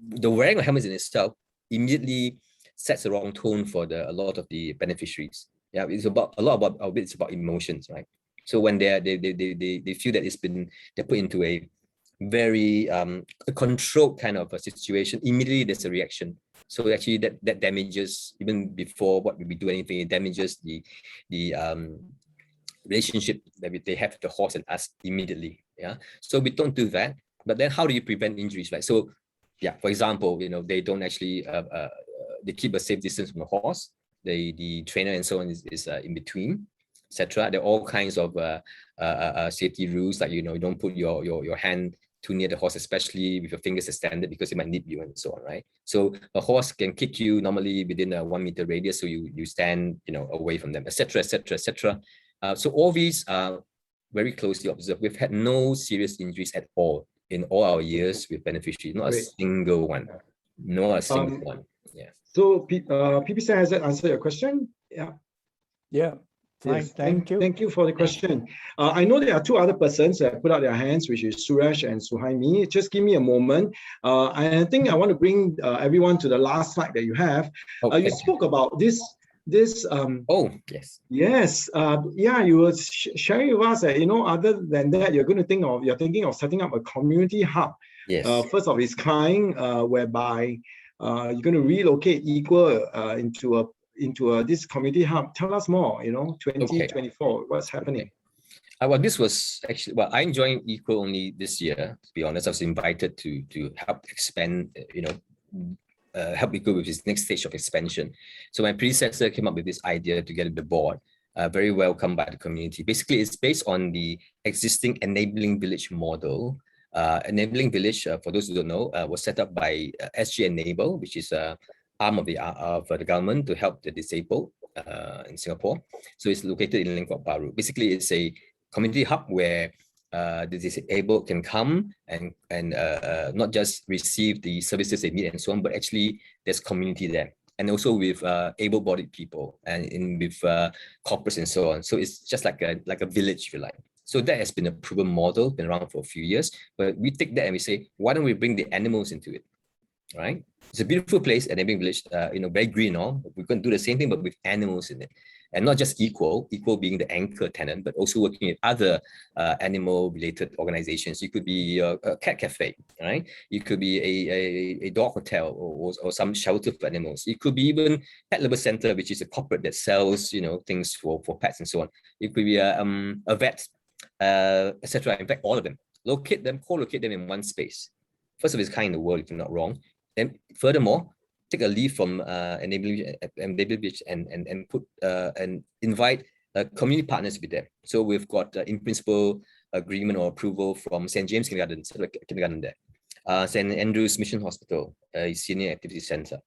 [SPEAKER 7] the wearing of helmets in itself immediately sets the wrong tone for a lot of the beneficiaries. It's about a lot of it's about emotions, right? So when they feel that they're put into a very controlled kind of a situation, immediately there's a reaction. So actually that damages, even before what we do anything, it damages the relationship that they have with the horse and us immediately. So we don't do that. But then how do you prevent injuries, right? So for example, they don't actually they keep a safe distance from the horse. The trainer and so on is in between, etc. There are all kinds of safety rules, like you don't put your hand too near the horse, especially with your fingers extended, because it might nip you and so on, right? So a horse can kick you normally within a 1 meter radius, so you stand, away from them, etc., etc., etc. So all these are very closely observed. We've had no serious injuries at all in all our years with beneficiaries, not a single one, not a single one. Yeah.
[SPEAKER 6] So PPC, has that answered your question? Yeah.
[SPEAKER 12] Yeah. Fine.
[SPEAKER 6] Yes,
[SPEAKER 12] thank you.
[SPEAKER 6] Thank you for the question. I know there are two other persons that put out their hands, which is Suresh and Suhaimi. Just give me a moment. I think I want to bring everyone to the last slide that you have. You spoke about this.
[SPEAKER 7] Yes.
[SPEAKER 6] Yes. Yeah, you were sharing with us that, other than that, you're thinking of setting up a community hub.
[SPEAKER 7] Yes.
[SPEAKER 6] First of its kind, whereby you're going to relocate Equal into this community hub. Tell us more, 2024, what's happening?
[SPEAKER 7] Well, this was actually, I joined Equal only this year, to be honest. I was invited to help expand, help Equal with this next stage of expansion. So my predecessor came up with this idea together with the board, very welcomed by the community. Basically, it's based on the existing enabling village model. Enabling Village, for those who don't know, was set up by SG Enable, which is a arm of the government to help the disabled in Singapore. So it's located in Lengkok Bahru. Basically, it's a community hub where the disabled can come and not just receive the services they need and so on, but actually there's community there. And also with able-bodied people and with corporates and so on. So it's just like a village, if you like. So that has been a proven model, been around for a few years. But we take that and we say, why don't we bring the animals into it, right? It's a beautiful place, enabling village, very green, all. We're going to do the same thing, but with animals in it. And not just Equal being the anchor tenant, but also working with other animal-related organizations. You could be a cat cafe, right? You could be a dog hotel or some shelter for animals. It could be even Pet Lover Center, which is a corporate that sells, things for pets and so on. It could be a vet, etc. In fact, all of them. Co-locate them in one space. First of its kind in the world, if I'm not wrong. And furthermore, take a leave from enabling village and put and invite community partners to be there. So we've got in principle agreement or approval from St. James Kindergarten there, St. Andrew's Mission Hospital, a senior activity center,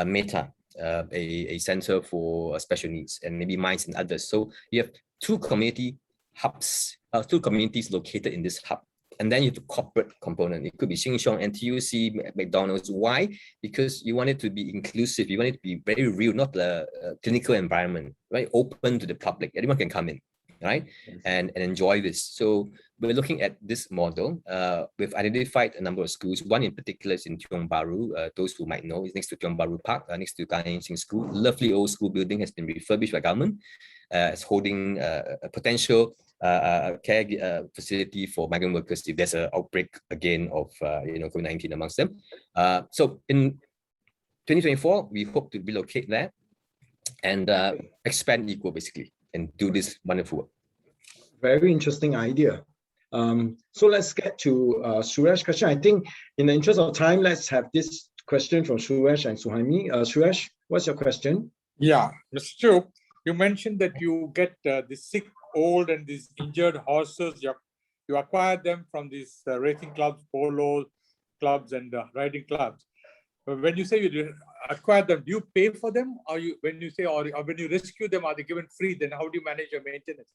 [SPEAKER 7] Meta, a center for special needs, and maybe Minds and others. So you have two community hubs, two communities located in this hub. And then you have the corporate component. It could be Sheng Siong, NTUC, McDonald's. Why? Because you want it to be inclusive. You want it to be very real, not the clinical environment, right? Open to the public. Anyone can come in, right? And enjoy this. So we're looking at this model. We've identified a number of schools. One in particular is in Tiong Bahru. Those who might know, is next to Tiong Bahru Park, next to Gan Sing School. Lovely old school building has been refurbished by government. It's holding a potential care facility for migrant workers if there's an outbreak again of COVID-19 amongst them. So in 2024, we hope to relocate there and expand Equal basically and do this wonderful work.
[SPEAKER 6] Very interesting idea. So let's get to Suresh's question. I think in the interest of time, let's have this question from Suresh and Suhaimi. Suresh, what's your question?
[SPEAKER 11] Yeah, Mr. Chew, you mentioned that you get the sick, old, and these injured horses. You acquire them from these racing clubs, polo clubs, and riding clubs. But when you say you acquire them, do you pay for them, or when you rescue them, are they given free? Then how do you manage your maintenance?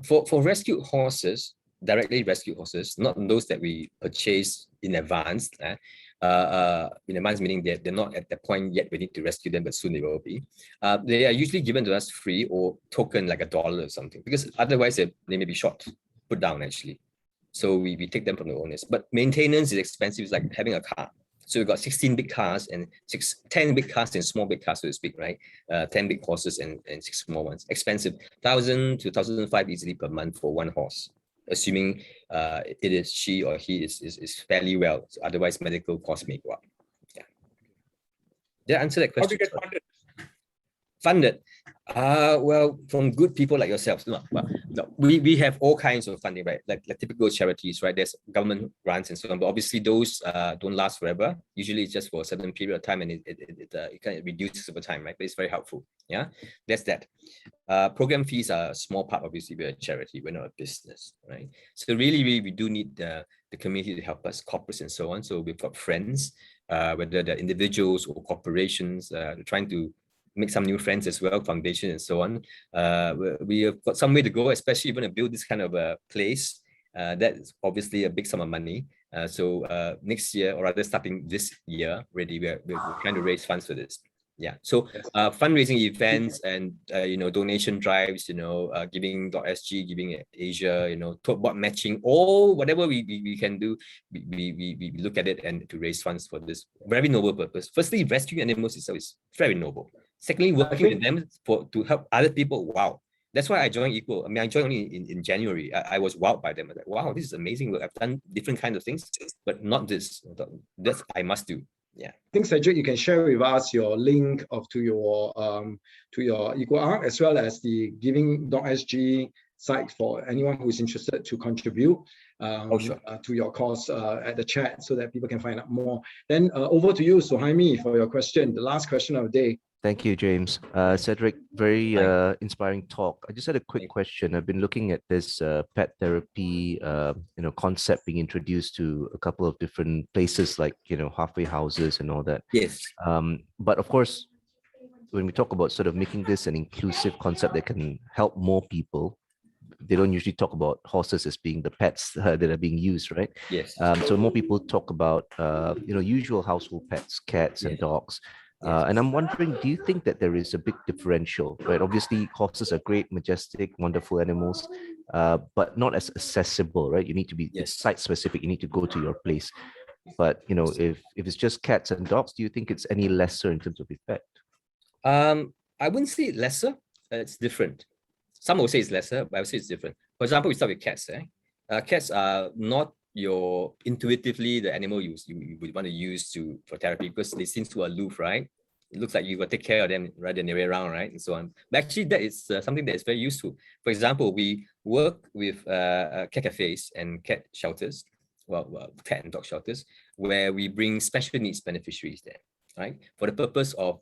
[SPEAKER 7] For rescued horses, directly rescued horses, not those that we purchase in advance. In advance meaning that they're not at the point yet we need to rescue them, but soon they will be. They are usually given to us free or token like $1 or something, because otherwise they may be shot, put down actually. So we take them from the owners. But maintenance is expensive. It's like having a car. So we've got 16 big cars and 10 big cars and small big cars, so to speak, right? 10 big horses and 6 small ones. Expensive, 1,000 to 1,500 easily per month for one horse, assuming it is she or he is fairly well. So otherwise, medical costs may go up. Yeah. Did I answer that question?
[SPEAKER 11] How do you get funded?
[SPEAKER 7] Funded, well, from good people like yourselves. No, we have all kinds of funding, right? Like typical charities, right? There's government grants and so on, but obviously those don't last forever. Usually it's just for a certain period of time, and it kind of reduces over time, right? But it's very helpful. Yeah, that's that. Program fees are a small part. Obviously, we're a charity, we're not a business, right? So really, we do need the community to help us, corporates and so on. So we've got friends, whether they're individuals or corporations, trying to make some new friends as well, foundation and so on. We have got some way to go, especially even to build this kind of a place. That's obviously a big sum of money. So next year, or rather starting this year, already we're trying to raise funds for this. Yeah, so fundraising events and donation drives, giving.sg, giving Asia, tote board matching, all whatever we can do, we look at it and to raise funds for this very noble purpose. Firstly, rescuing animals itself is very noble. Secondly, working with them to help other people. Wow. That's why I joined Equal. I mean, I joined only in January. I was wowed by them. I was like, wow, this is amazing work. I've done different kinds of things, but not this. That's I must do. Yeah.
[SPEAKER 6] I think, Cedric, you can share with us your link to your Equal Arc, as well as the giving.sg site for anyone who is interested to contribute to your cause at the chat, so that people can find out more. Then over to you, Suhaimi, for your question, the last question of the day.
[SPEAKER 14] Thank you, James. Cedric, very inspiring talk. I just had a quick question. I've been looking at this pet therapy, concept being introduced to a couple of different places, like halfway houses and all that.
[SPEAKER 7] Yes.
[SPEAKER 14] But of course, when we talk about sort of making this an inclusive concept that can help more people, they don't usually talk about horses as being the pets that are being used, right?
[SPEAKER 7] Yes.
[SPEAKER 14] So more people talk about usual household pets, cats and dogs. And I'm wondering, do you think that there is a big differential, right? Obviously, horses are great, majestic, wonderful animals, but not as accessible, right? You need to be site specific. You need to go to your place. But if it's just cats and dogs, do you think it's any lesser in terms of effect?
[SPEAKER 7] I wouldn't say it's lesser. It's different. Some will say it's lesser, but I would say it's different. For example, we start with cats. Cats are not intuitively the animal you would want to use for therapy, because they seem too aloof, right? It looks like you got to take care of them rather than the way around, right? And so on. But actually, that is something that is very useful. For example, we work with cat cafes and cat shelters, cat and dog shelters, where we bring special needs beneficiaries there, right? For the purpose of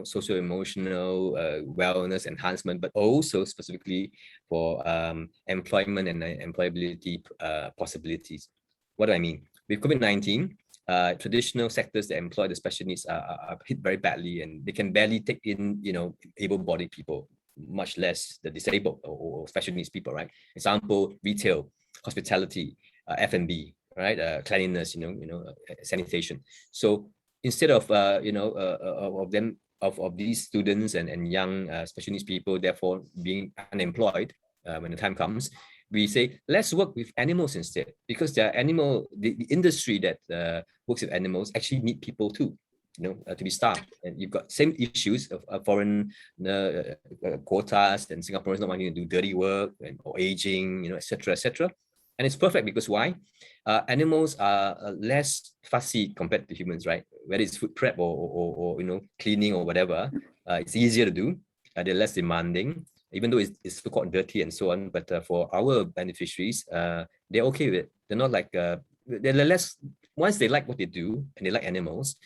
[SPEAKER 7] socio-emotional wellness enhancement, but also specifically for employment and employability possibilities. What do I mean? With COVID-19, traditional sectors that employ the special needs are hit very badly, and they can barely take in, able-bodied people, much less the disabled or special needs people, right? Example, retail, hospitality, F&B, right? Cleanliness, sanitation. So instead of of these students and young special needs people, therefore being unemployed when the time comes, we say let's work with animals instead, because the industry that works with animals actually need people too, to be staffed. And you've got same issues of foreign quotas and Singaporeans not wanting to do dirty work or aging, etc., etc. And it's perfect because why? Animals are less fussy compared to humans, right? Whether it's food prep or cleaning or whatever, it's easier to do. They're less demanding, even though it's so-called dirty and so on. But for our beneficiaries, they're okay with it. They're not like they're less. Once they like what they do and they like animals,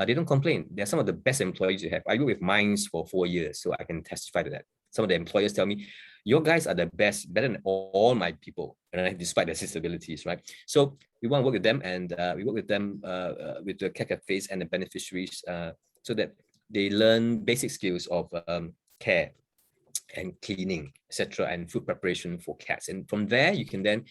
[SPEAKER 7] they don't complain. They're some of the best employees you have. I work with mines for 4 years, so I can testify to that. Some of the employers tell me, your guys are the best, better than all my people, and despite their disabilities, right? So we want to work with them, and we work with them with the cat cafes and the beneficiaries, so that they learn basic skills of care and cleaning, etc., and food preparation for cats. And from there, you can then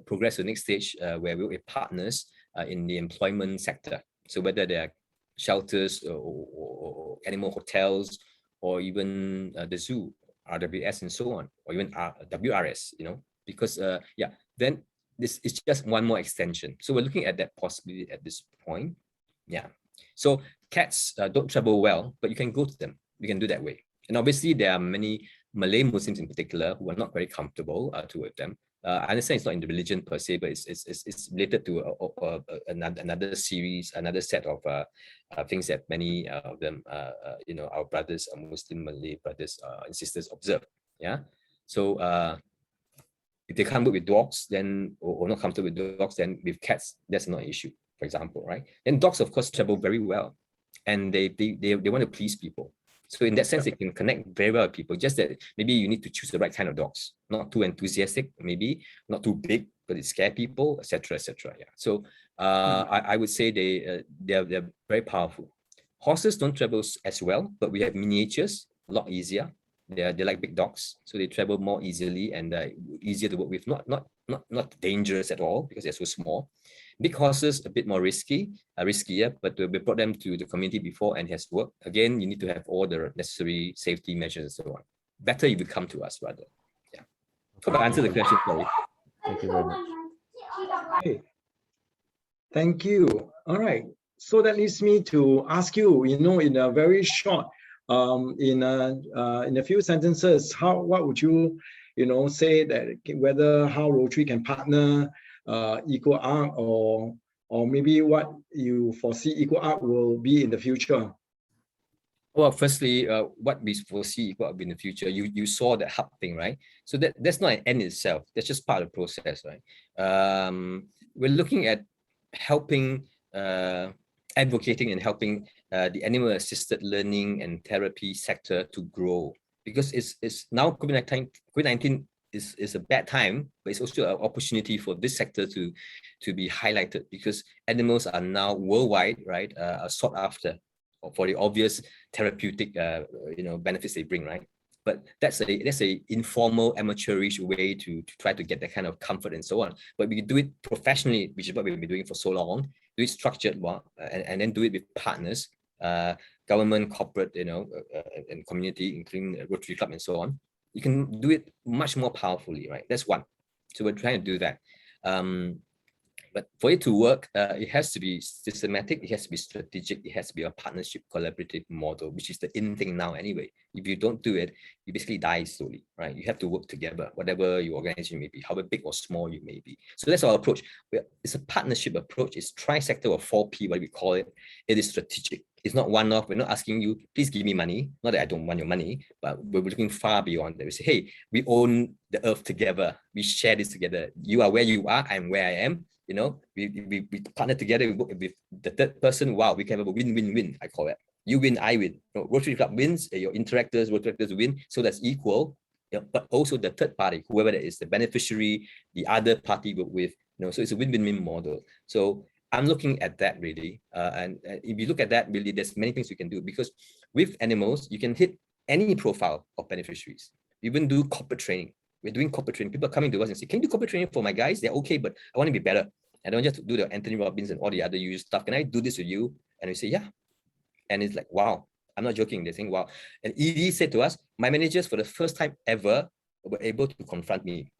[SPEAKER 7] progress to the next stage, where we work with partners in the employment sector. So whether they are shelters or animal hotels, or even the zoo, RWS and so on, or even WRS, because then this is just one more extension. So we're looking at that possibility at this point. Yeah. So cats don't travel well, but you can go to them. You can do that way. And obviously there are many Malay Muslims in particular who are not very comfortable to with them. I understand it's not in the religion per se, but it's related to another series, another set of things that many of them, our brothers, Muslim, Malay brothers and sisters observe. Yeah. So if they can't work with dogs, then or not comfortable with dogs, then with cats, that's not an issue, for example, right? And dogs, of course, travel very well, and they want to please people. So in that sense, they can connect very well with people. Just that maybe you need to choose the right kind of dogs, not too enthusiastic, maybe not too big, but it scare people, etc., etc. Yeah. So I would say they're very powerful. Horses don't travel as well, but we have miniatures, a lot easier. They're like big dogs, so they travel more easily and easier to work with. Not dangerous at all because they're so small. Big horses a bit more riskier, but we brought them to the community before and has worked. Again, you need to have all the necessary safety measures and so on. Better if you come to us rather. Yeah. Hope I answered the question, sorry.
[SPEAKER 14] Thank you very much.
[SPEAKER 6] Okay. Thank you. All right. So that leads me to ask you, in a very short, in a few sentences, what would you, say that how Rotary can partner EcoArc or maybe what you foresee EcoArc will be in the future?
[SPEAKER 7] Well, firstly, what we foresee EcoArc in the future, you saw the hub thing, right? So that's not an end in itself. That's just part of the process, right? We're looking at helping, advocating and helping the animal-assisted learning and therapy sector to grow, because it's now COVID-19 is a bad time, but it's also an opportunity for this sector to be highlighted, because animals are now worldwide, right, sought after for the obvious therapeutic benefits they bring, right? But that's a informal, amateurish way to try to get that kind of comfort and so on. But we do it professionally, which is what we've been doing for so long. Do it structured, and then do it with partners, government, corporate, and community, including Rotary Club and so on. You can do it much more powerfully, right? That's one. So we're trying to do that. But for it to work, it has to be systematic, it has to be strategic, it has to be a partnership, collaborative model, which is the in thing now anyway. If you don't do it, you basically die slowly, right? You have to work together, whatever your organization may be, however big or small you may be. So that's our approach. It's a partnership approach. It's tri-sector or 4P, what we call it. It is strategic. It's not one-off. We're not asking you, please give me money. Not that I don't want your money, but we're looking far beyond that. We say, hey, we own the earth together. We share this together. You are where you are, I'm where I am. We partner together, we work with the third person. Wow, we can have a win-win-win, I call it. You win, I win. Rotary Club wins, your interactors, Rotaractors win, so that's equal. But also the third party, whoever that is, the beneficiary, the other party we work with, so it's a win-win-win model. So I'm looking at that really. And if you look at that, really, there's many things we can do, because with animals, you can hit any profile of beneficiaries. We even do corporate training. We're doing corporate training. People are coming to us and say, can you do corporate training for my guys? They're okay, but I want to be better. I don't just do the Anthony Robbins and all the other usual stuff. Can I do this with you? And we say, yeah. And it's like, wow. I'm not joking. They're saying, wow. And ED said to us, my managers for the first time ever were able to confront me,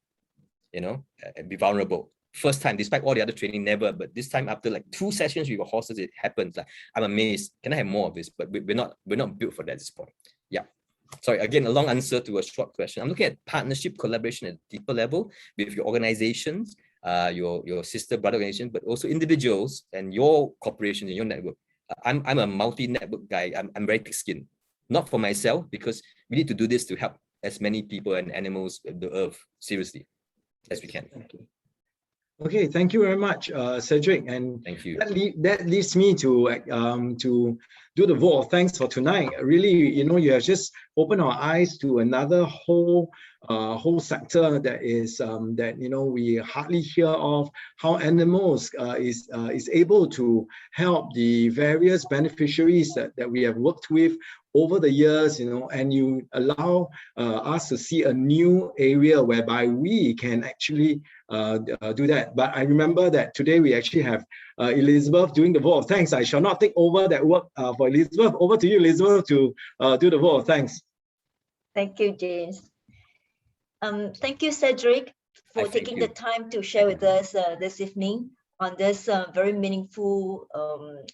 [SPEAKER 7] and be vulnerable. First time, despite all the other training, never. But this time, after like 2 sessions with your horses, it happens. Like, I'm amazed. Can I have more of this? But we're not built for that at this point. Yeah. Sorry, again, a long answer to a short question. I'm looking at partnership, collaboration at a deeper level with your organizations, your sister, brother organization, but also individuals and your corporation and your network. I'm a multi-network guy. I'm very thick-skinned. Not for myself, because we need to do this to help as many people and animals of the earth seriously as we can.
[SPEAKER 6] Okay, thank you very much, Cedric. And
[SPEAKER 7] thank you.
[SPEAKER 6] That leads me to do the vote of thanks for tonight. Really, you have just opened our eyes to another whole sector that is we hardly hear of, how animals is able to help the various beneficiaries that we have worked with over the years, and you allow us to see a new area whereby we can actually do that. But I remember that today we actually have Elizabeth doing the vote of thanks. I shall not take over that work for Elizabeth. Over to you, Elizabeth, to do the vote of thanks.
[SPEAKER 15] Thank you, James. Thank you, Cedric, for taking the time to share with us this evening on this very meaningful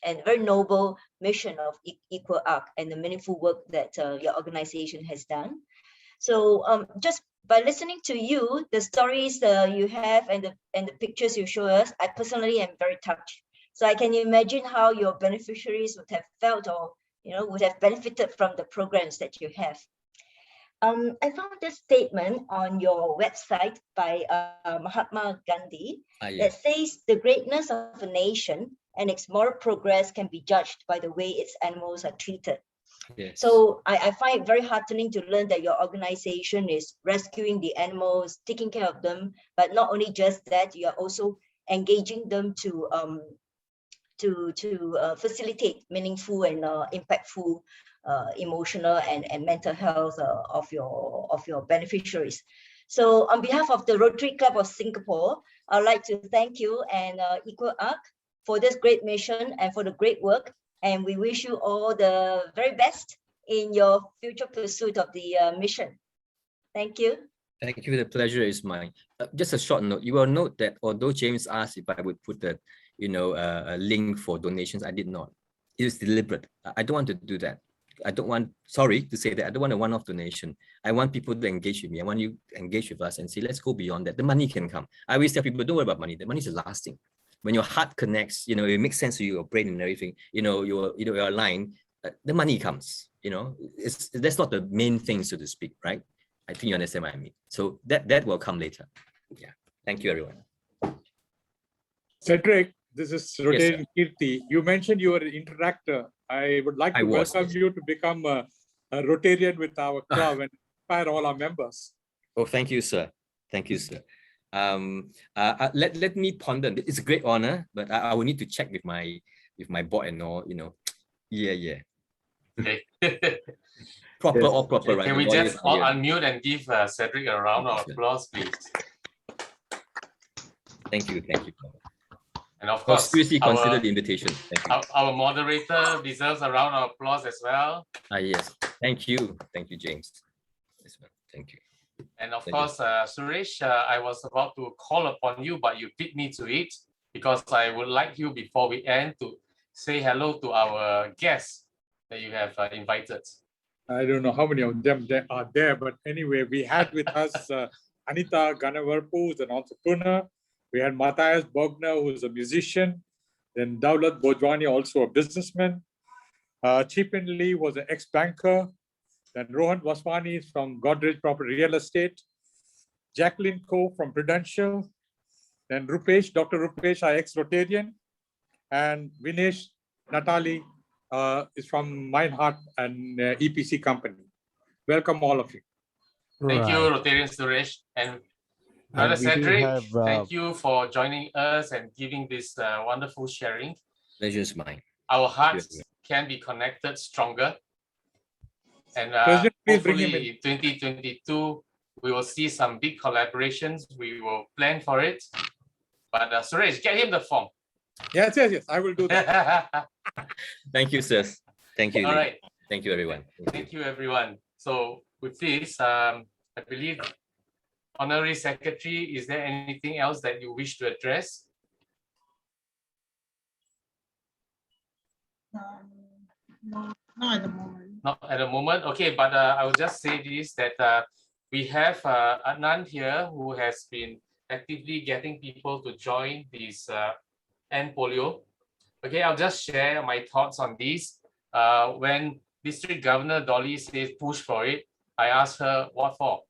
[SPEAKER 15] and very noble mission of EcoArc and the meaningful work that your organization has done. So just by listening to you, the stories you have and the pictures you show us, I personally am very touched. So I can imagine how your beneficiaries would have felt, or would have benefited from the programs that you have. I found this statement on your website by Mahatma Gandhi that says the greatness of a nation and its moral progress can be judged by the way its animals are treated.
[SPEAKER 7] Yes.
[SPEAKER 15] So I find it very heartening to learn that your organization is rescuing the animals, taking care of them, but not only just that, you are also engaging them to facilitate meaningful and impactful emotional and mental health of your beneficiaries. So on behalf of the Rotary Club of Singapore, I'd like to thank you and Equal Arc for this great mission and for the great work. And we wish you all the very best in your future pursuit of the mission. Thank you.
[SPEAKER 7] Thank you. The pleasure is mine. Just a short note. You will note that although James asked if I would put a link for donations, I did not. It was deliberate. I don't want to do that. I don't want, sorry to say that, I don't want a one-off donation. I want people to engage with me. I want you to engage with us and say, let's go beyond that. The money can come. I always tell people, don't worry about money. The money is lasting. When your heart connects, it makes sense to you, your brain and everything, you're aligned, the money comes, that's not the main thing, so to speak, right? I think you understand what I mean. So that will come later. Yeah. Thank you, everyone.
[SPEAKER 16] Cedric, this is Rotarian Kirti. You mentioned you were an interactor. I would like to welcome you to become a Rotarian with our club and inspire all our members.
[SPEAKER 7] Oh, thank you, sir. Thank you, sir. Let me ponder. It's a great honor, but I will need to check with my board and all, Yeah.
[SPEAKER 3] Okay.
[SPEAKER 7] Proper, all proper, right?
[SPEAKER 3] Can we just all unmute and give Cedric a round of applause, please?
[SPEAKER 7] Thank you.
[SPEAKER 3] And of course,
[SPEAKER 7] seriously consider the invitation. Thank you.
[SPEAKER 3] Our moderator deserves a round of applause as well.
[SPEAKER 7] Yes. Thank you, James. Yes, thank you.
[SPEAKER 3] And of course, Suresh, I was about to call upon you, but you beat me to it because I would like you, before we end, to say hello to our guests that you have invited.
[SPEAKER 16] I don't know how many of them are there, but anyway, we had with us Anita Ganavarpu, who's an entrepreneur. We had Matthias Bogner, who's a musician. Then Daulat Bojwani, also a businessman. Chipin Lee was an ex-banker. Then Rohan Vaswani is from Godrej Property Real Estate. Jacqueline Ko from Prudential. Then Rupesh, Dr. Rupesh, our ex-Rotarian. And Vinesh Natali is from Mindheart and EPC company. Welcome all of you.
[SPEAKER 3] Thank you, Rotarian Suresh. And Brother Cedric, thank you for joining us and giving this wonderful sharing.
[SPEAKER 7] Pleasure is mine.
[SPEAKER 3] Our hearts can be connected stronger. And hopefully in 2022, we will see some big collaborations. We will plan for it. But Suresh, get him the form.
[SPEAKER 16] Yes, I will do that.
[SPEAKER 7] Thank you, sir. Thank you.
[SPEAKER 3] All right.
[SPEAKER 7] Thank you, everyone.
[SPEAKER 3] Thank you, everyone. So with this, I believe, Honorary Secretary, is there anything else that you wish to address?
[SPEAKER 1] No, not at the moment.
[SPEAKER 3] Not at the moment. Okay, but I will just say this, that we have Adnan here who has been actively getting people to join this End Polio. Okay, I'll just share my thoughts on this. When District Governor Dolly says push for it, I asked her, what for?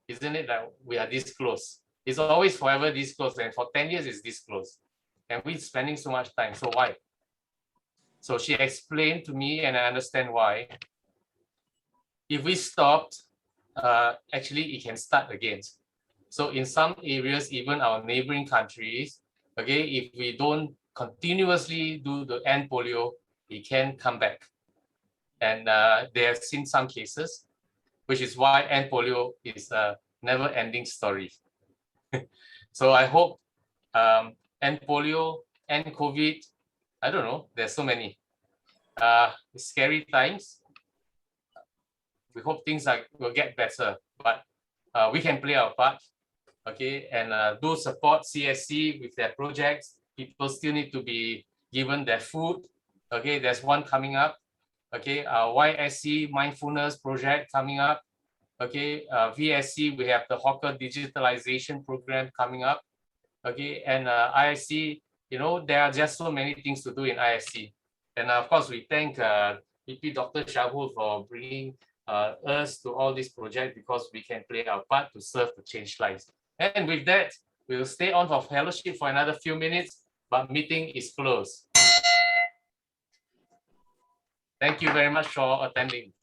[SPEAKER 3] Isn't it that we are this close? It's always forever this close, and for 10 years it's this close. And we're spending so much time, so why? So she explained to me, and I understand why. If we stopped, actually it can start again. So in some areas, even our neighboring countries, okay, if we don't continuously do the End Polio, it can come back. And they have seen some cases, which is why End Polio is a never-ending story. So I hope End Polio, End COVID, I don't know, there's so many. Scary times. We hope things will get better, but we can play our part, okay, and do support CSC with their projects. People still need to be given their food. Okay, there's one coming up. Okay, YSC mindfulness project coming up. Okay, VSC, we have the hawker digitalization program coming up. Okay, and ISC, you know, there are just so many things to do in ISC. And of course, we thank VP Dr. Shahul for bringing us to all these projects, because we can play our part to serve to change lives. And with that, we'll stay on for fellowship for another few minutes, but meeting is closed. Thank you very much for attending.